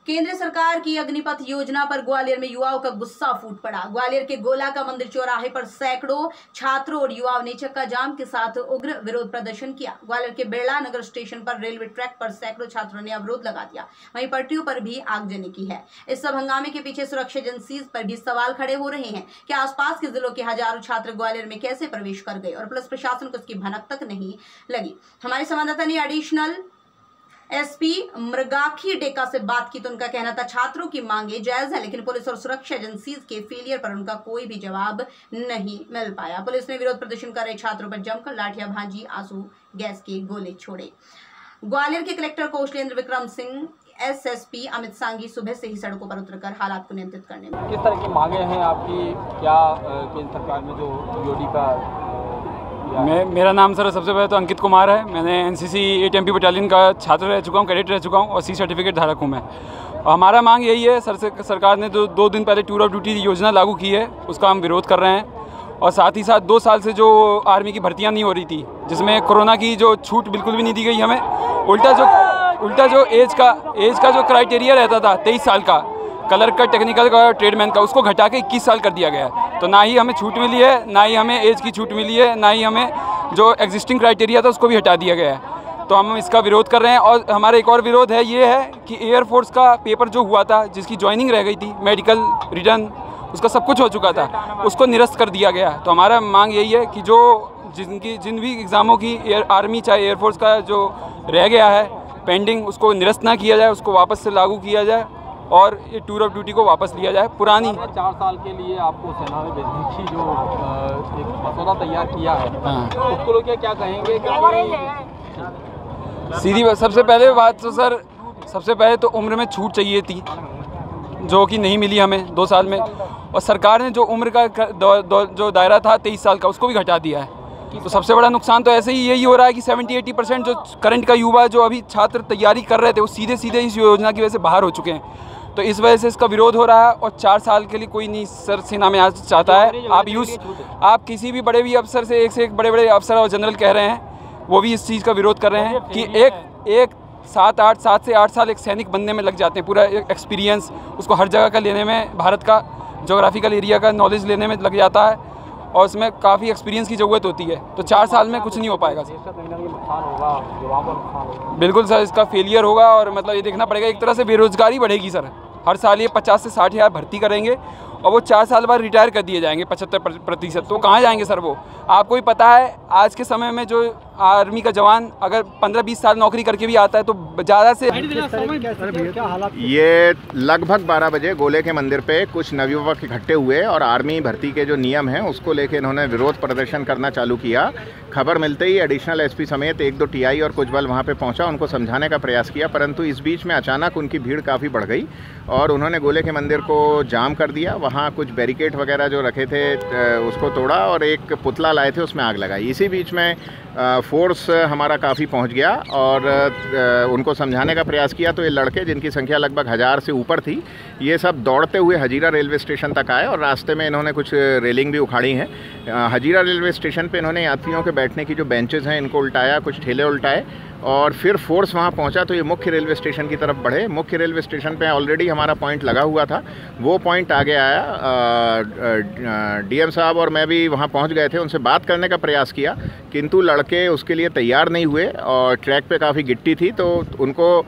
केंद्र सरकार की अग्निपथ योजना पर ग्वालियर में युवाओं का गुस्सा फूट पड़ा। ग्वालियर के गोला का मंदिर चौराहे पर सैकड़ों छात्रों और युवाओं ने चक्का जाम के साथ उग्र विरोध प्रदर्शन किया। ग्वालियर के बिरला नगर स्टेशन पर रेलवे ट्रैक पर सैकड़ों छात्रों ने अवरोध लगा दिया, वहीं पटरियों पर भी आगजनी की है। इस सब हंगामे के पीछे सुरक्षा एजेंसी पर भी सवाल खड़े हो रहे हैं कि आसपास के जिलों के हजारों छात्र ग्वालियर में कैसे प्रवेश कर गए और पुलिस प्रशासन को इसकी भनक तक नहीं लगी। हमारे संवाददाता ने एडिशनल एसपी मृगाखी डेका से बात की तो उनका कहना था छात्रों की मांगे जायज है, लेकिन पुलिस और सुरक्षा एजेंसी के फेलियर पर उनका कोई भी जवाब नहीं मिल पाया। पुलिस ने विरोध प्रदर्शन कर रहे छात्रों पर जमकर लाठियां भांजी, आंसू गैस के गोले छोड़े। ग्वालियर के कलेक्टर कौशलेंद्र विक्रम सिंह, एसएसपी अमित सांगी सुबह से ही सड़कों पर उतरकर हालात को नियंत्रित करने में। किस तरह की मांगे हैं आपकी? क्या केंद्र सरकार में जो यूडी का मेरा नाम सर सबसे पहले तो अंकित कुमार है। मैंने एनसीसी 8 MP बटालियन का छात्र रह चुका हूँ, कैडेट रह चुका हूँ और C सर्टिफिकेट धारक हूँ मैं। और हमारा मांग यही है सर से, सरकार ने जो 2 दिन पहले टूर ऑफ ड्यूटी योजना लागू की है उसका हम विरोध कर रहे हैं। और साथ ही साथ 2 साल से जो आर्मी की भर्तियाँ नहीं हो रही थी, जिसमें कोरोना की जो छूट बिल्कुल भी नहीं दी गई हमें, उल्टा जो एज का जो क्राइटेरिया रहता था 23 साल का, कलर का, टेक्निकल का, ट्रेडमैन का, उसको घटा के 21 साल कर दिया गया है। तो ना ही हमें छूट मिली है, ना ही हमें एज की छूट मिली है, ना ही हमें जो एग्जिस्टिंग क्राइटेरिया था उसको भी हटा दिया गया है। तो हम इसका विरोध कर रहे हैं। और हमारा एक और विरोध है, ये है कि एयरफोर्स का पेपर जो हुआ था, जिसकी ज्वाइनिंग रह गई थी, मेडिकल रिटर्न, उसका सब कुछ हो चुका था, उसको निरस्त कर दिया गया। तो हमारा मांग यही है कि जो जिन भी एग्ज़ामों की आर्मी चाहे एयरफोर्स का जो रह गया है पेंडिंग, उसको निरस्त ना किया जाए, उसको वापस से लागू किया जाए और ये टूर ऑफ ड्यूटी को वापस लिया जाए। पुरानी 4 साल के लिए आपको सेना में भेजने की जो एक मसौदा तैयार किया है, उसको लोग क्या कहेंगे? सीधी सबसे पहले बात तो सर, सबसे पहले तो उम्र में छूट चाहिए थी जो कि नहीं मिली हमें 2 साल में, और सरकार ने जो उम्र का जो दायरा था 23 साल का, उसको भी घटा दिया है। तो सबसे बड़ा नुकसान तो ऐसे ही यही हो रहा है कि 70-80% जो करंट का युवा जो अभी छात्र तैयारी कर रहे थे वो सीधे इस योजना की वजह से बाहर हो चुके हैं। तो इस वजह से इसका विरोध हो रहा है। और 4 साल के लिए कोई नहीं सर सेना में आज चाहता है। आप किसी भी बड़े भी अफसर से एक बड़े अफसर और जनरल कह रहे हैं, वो भी इस चीज़ का विरोध कर रहे हैं कि एक 7 से 8 साल एक सैनिक बनने में लग जाते हैं। पूरा एक्सपीरियंस उसको हर जगह का लेने में, भारत का जोग्राफिकल एरिया का नॉलेज लेने में लग जाता है और उसमें काफ़ी एक्सपीरियंस की ज़रूरत होती है। तो 4 साल में कुछ नहीं हो पाएगा सर। बिल्कुल सर, इसका फेलियर होगा। और मतलब ये देखना पड़ेगा, एक तरह से बेरोज़गारी बढ़ेगी सर। हर साल ये 50 से 60 हज़ार भर्ती करेंगे और वो 4 साल बाद रिटायर कर दिए जाएंगे 75%। तो कहाँ जाएंगे सर वो? आपको भी पता है आज के समय में जो आर्मी का जवान अगर 15-20 साल नौकरी करके भी आता है तो ज़्यादा से। ये लगभग 12 बजे गोले के मंदिर पे कुछ नवयुवक इकट्ठे हुए और आर्मी भर्ती के जो नियम हैं उसको लेके इन्होंने विरोध प्रदर्शन करना चालू किया। खबर मिलते ही एडिशनल एसपी समेत 1-2 टीआई और कुछ बल वहाँ पे पहुँचा, उनको समझाने का प्रयास किया, परंतु इस बीच में अचानक उनकी भीड़ काफ़ी बढ़ गई और उन्होंने गोले के मंदिर को जाम कर दिया। वहाँ कुछ बैरिकेड वगैरह जो रखे थे उसको तोड़ा और एक पुतला लाए थे उसमें आग लगाई। इसी बीच में फोर्स हमारा काफ़ी पहुंच गया और उनको समझाने का प्रयास किया। तो ये लड़के, जिनकी संख्या लगभग 1000 से ऊपर थी, ये सब दौड़ते हुए हजीरा रेलवे स्टेशन तक आए और रास्ते में इन्होंने कुछ रेलिंग भी उखाड़ी हैं। हजीरा रेलवे स्टेशन पे इन्होंने यात्रियों के बैठने की जो बेंचेस हैं इनको उल्टाया, कुछ ठेले उल्टाए और फिर फोर्स वहाँ पहुँचा तो ये मुख्य रेलवे स्टेशन की तरफ बढ़े। मुख्य रेलवे स्टेशन पे ऑलरेडी हमारा पॉइंट लगा हुआ था, वो पॉइंट आगे आया। डीएम साहब और मैं भी वहाँ पहुँच गए थे, उनसे बात करने का प्रयास किया किंतु लड़के उसके लिए तैयार नहीं हुए और ट्रैक पे काफ़ी गिट्टी थी। तो उनको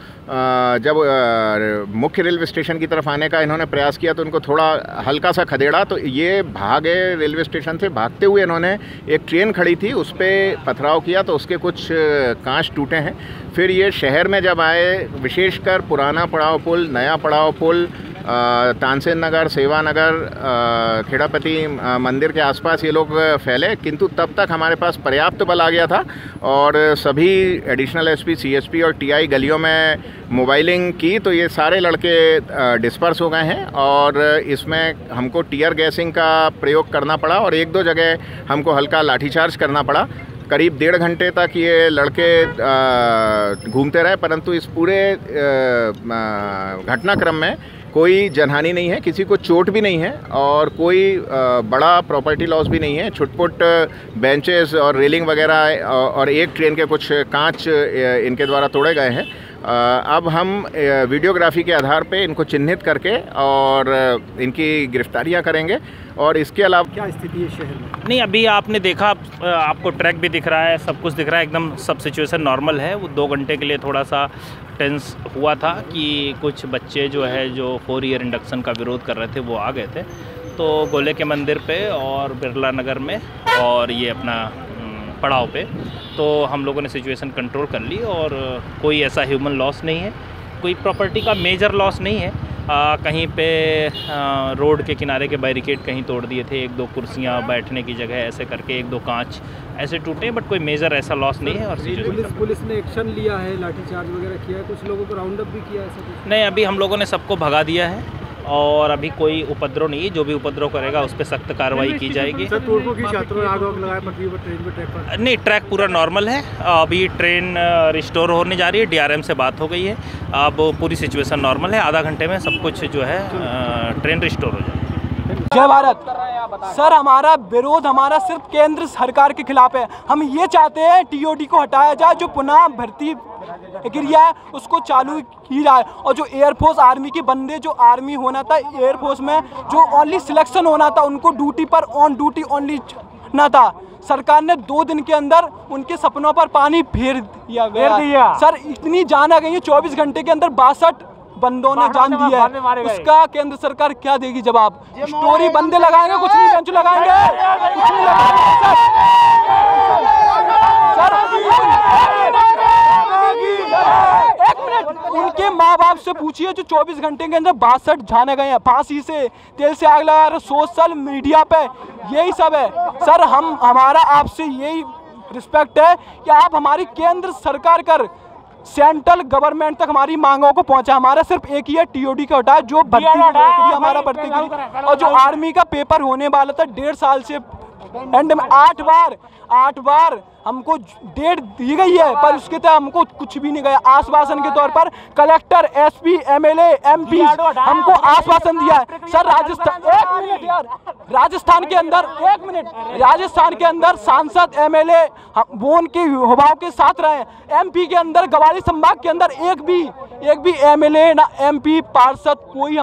जब मुख्य रेलवे स्टेशन की तरफ आने का इन्होंने प्रयास किया तो उनको थोड़ा हल्का सा खदेड़ा तो ये भागे रेलवे स्टेशन से। भागते हुए इन्होंने एक ट्रेन खड़ी थी उस पर पथराव किया तो उसके कुछ कांच टूटे हैं। फिर ये शहर में जब आए, विशेषकर पुराना पड़ाव पुल, नया पड़ाव पुल, तानसेन नगर, सेवा नगर, खेड़ापति मंदिर के आसपास ये लोग फैले, किंतु तब तक हमारे पास पर्याप्त बल आ गया था और सभी एडिशनल एसपी, सीएसपी और टीआई गलियों में मोबाइलिंग की तो ये सारे लड़के डिस्पर्स हो गए हैं और इसमें हमको टीयर गैसिंग का प्रयोग करना पड़ा और 1-2 जगह हमको हल्का लाठीचार्ज करना पड़ा। करीब 1.5 घंटे तक ये लड़के घूमते रहे, परंतु इस पूरे घटनाक्रम में कोई जनहानि नहीं है, किसी को चोट भी नहीं है और कोई बड़ा प्रॉपर्टी लॉस भी नहीं है। छुटपुट बेंचेस और रेलिंग वगैरह और एक ट्रेन के कुछ कांच इनके द्वारा तोड़े गए हैं अब हम वीडियोग्राफी के आधार पे इनको चिन्हित करके और इनकी गिरफ्तारियां करेंगे। और इसके अलावा क्या स्थिति है शहर में? नहीं, अभी आपने देखा, आपको ट्रैक भी दिख रहा है, सब कुछ दिख रहा है, एकदम सब सिचुएशन नॉर्मल है। वो 2 घंटे के लिए थोड़ा सा टेंस हुआ था कि कुछ बच्चे जो है जो 4 ईयर इंडक्शन का विरोध कर रहे थे वो आ गए थे, तो गोले के मंदिर पे और बिरला नगर में और ये अपना पड़ाव पे, तो हम लोगों ने सिचुएशन कंट्रोल कर ली और कोई ऐसा ह्यूमन लॉस नहीं है, कोई प्रॉपर्टी का मेजर लॉस नहीं है। कहीं पे रोड के किनारे के बैरिकेड कहीं तोड़ दिए थे, 1-2 कुर्सियाँ बैठने की जगह ऐसे करके 1-2 कांच ऐसे टूटे, बट कोई मेजर ऐसा लॉस नहीं है। और पुलिस ने एक्शन लिया है, लाठीचार्ज वगैरह किया है, कुछ लोगों को राउंड अप भी किया है, ऐसा कुछ? नहीं, अभी हम लोगों ने सबको भगा दिया है और अभी कोई उपद्रव नहीं है। जो भी उपद्रव करेगा उस पर सख्त कार्रवाई की जाएगी। सर, टोटो की छात्रों ने आग लगाया पटरी पर, ट्रेन पर, ट्रैक पर? नहीं, ट्रैक पूरा नॉर्मल है। अभी ट्रेन रिस्टोर होने जा रही है, DRM से बात हो गई है, अब पूरी सिचुएशन नॉर्मल है। आधा घंटे में सब कुछ जो है ट्रेन रिस्टोर हो जाएगी। जय भारत। सर, हमारा विरोध हमारा सिर्फ केंद्र सरकार के खिलाफ है। हम ये चाहते हैं TOD को हटाया जाए, जो पुनः भर्ती प्रक्रिया है उसको चालू की जाए, और जो एयरफोर्स आर्मी के बंदे जो आर्मी होना था, एयरफोर्स में जो ओनली सिलेक्शन होना था, उनको ड्यूटी पर ऑन ड्यूटी ओनली ना था। सरकार ने 2 दिन के अंदर उनके सपनों पर पानी फेर दिया। सर, इतनी जान आ गई है, 24 घंटे के अंदर 62 बंदों ने जान दी है। उसका केंद्र सरकार क्या देगी जवाब? स्टोरी बंदे लगाएंगे, कुछ नहीं बेंच लगाएंगे, कुछ नहीं लगाएंगे सर। एक मिनट, उनके माँ बाप से पूछिए जो 24 घंटे के अंदर 62 जाने गए हैं, फांसी से, तेल से आग लगा रहे, सोशल मीडिया पे, यही सब है। सर, हमारा आपसे यही रिस्पेक्ट है कि आप हमारी केंद्र सरकार कर सेंट्रल गवर्नमेंट तक हमारी मांगों को पहुंचा। हमारा सिर्फ एक ही है, TOD का हटाए, जो भर्ती हमारा भर्ती की, और जो आर्मी का पेपर होने वाला था 1.5 साल से एंड में 8 बार हमको डेट दी गई है, पर उसके तहत हमको कुछ भी नहीं गया। आश्वासन के तौर पर कलेक्टर, SP, MLA, MP हमको आश्वासन दिया है। सर, राजस्थान के अंदर 1 मिनट, राजस्थान के अंदर सांसद, MLA वो उनके युवाओं के साथ रहे हैं। MP के अंदर, गवाली संभाग के अंदर एक भी MLA ना MP पार्षद कोई